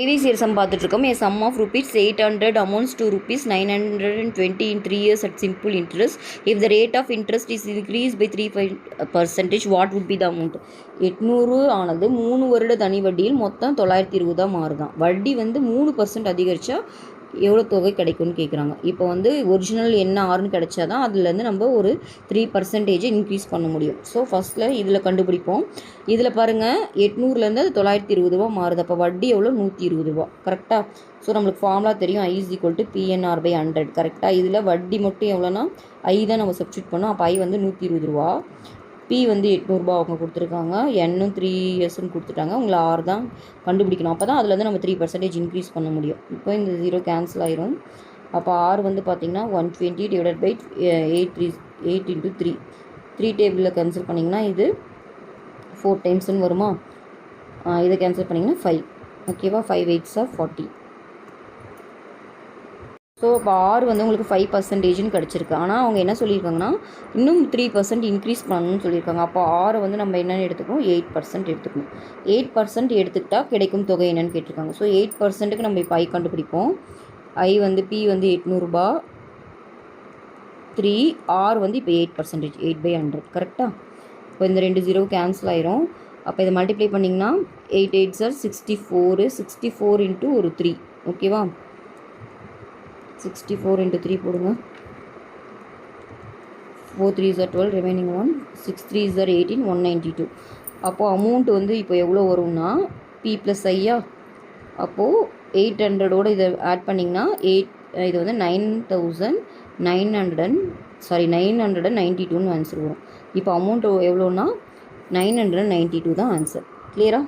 Previous year sum பார்த்துட்ருக்கோம். A sum of rupees 800 amounts to rupees 920 in 3 years at simple interest. If the rate of interest is increased by 3%, what would be the amount? 800 ஆனது 3 வருட தனி வட்டியில் மொத்தம் 920 மாறுதான். வட்டி வந்து 3% அதிகரித்தா எவ்வளோ தொகை கிடைக்கும்னு கேட்குறாங்க. இப்போ வந்து ஒரிஜினல் என்ன ஆறுன்னு கிடைச்சா தான் அதுலேருந்து நம்ம ஒரு 3% இன்க்ரீஸ் பண்ண முடியும். ஸோ ஃபஸ்ட்டில் இதில் கண்டுபிடிப்போம். இதில் பாருங்கள் 800லேருந்து அது 920 மாறுது. அப்போ வட்டி எவ்வளோ 120 கரெக்டாக. ஸோ நம்மளுக்கு ஃபார்முலா தெரியும் I = PNR/100 கரெக்டாக. இதில் வட்டி மட்டும் எவ்வளோனா I தான் நம்ம சப்ஸ்டியூட் பண்ணோம். அப்போ I வந்து 120 P வந்து 800 அவங்க கொடுத்துருக்காங்க. N 3 yearsன்னு கொடுத்துட்டாங்க. உங்களை R தான் கண்டுபிடிக்கணும். அப்போ தான் அதில் வந்து நம்ம 3% இன்க்ரீஸ் பண்ண முடியும். இப்போ இந்த 0 கேன்சல் ஆயிரும். அப்போ R வந்து பார்த்திங்கன்னா 120 / 8 × 3 டேபிளில் கேன்சல் பண்ணிங்கன்னா இது 4 டைம்ஸ்ன்னு வருமா? இதை கேன்சல் பண்ணிங்கன்னா 5 ஓகேவா? 5 8s are 40. ஸோ இப்போ R வந்து உங்களுக்கு 5%ன்னு கிடச்சிருக்கு. ஆனால் அவங்க என்ன சொல்லியிருக்காங்கன்னா இன்னும் 3% இன்க்ரீஸ் பண்ணணும்னு சொல்லியிருக்காங்க. அப்போ R வந்து நம்ம என்னென்னு எடுத்துக்கணும்? 8% எடுத்துக்கணும். 8% எடுத்துக்கிட்டால் கிடைக்கும் தொகை என்னென்னு கேட்டிருக்காங்க. ஸோ 8%க்கு நம்ம இப்போ I கண்டுபிடிப்போம். I வந்து P வந்து 800 3 R வந்து இப்போ 8% 8/100 கரெக்டாக. இப்போ இந்த 2 0 கேன்சல் ஆயிரும். அப்போ இதை மல்டிப்ளை பண்ணிங்கன்னா 8 8s are 64 64 × ஒரு 3 ஓகேவா? 64 × 3 போடுங்க. 4 3s are 12 remaining 1 6 3s are 18 192. அப்போது அமௌண்ட் வந்து இப்போ எவ்வளோ வரும்னா P + I அப்போது 800ஓடு இதை ஆட் பண்ணிங்கன்னா இது வந்து 992ன்னு ஆன்சர் வரும். இப்போ அமௌண்ட் எவ்வளோன்னா 992 தான் ஆன்சர். கிளியரா?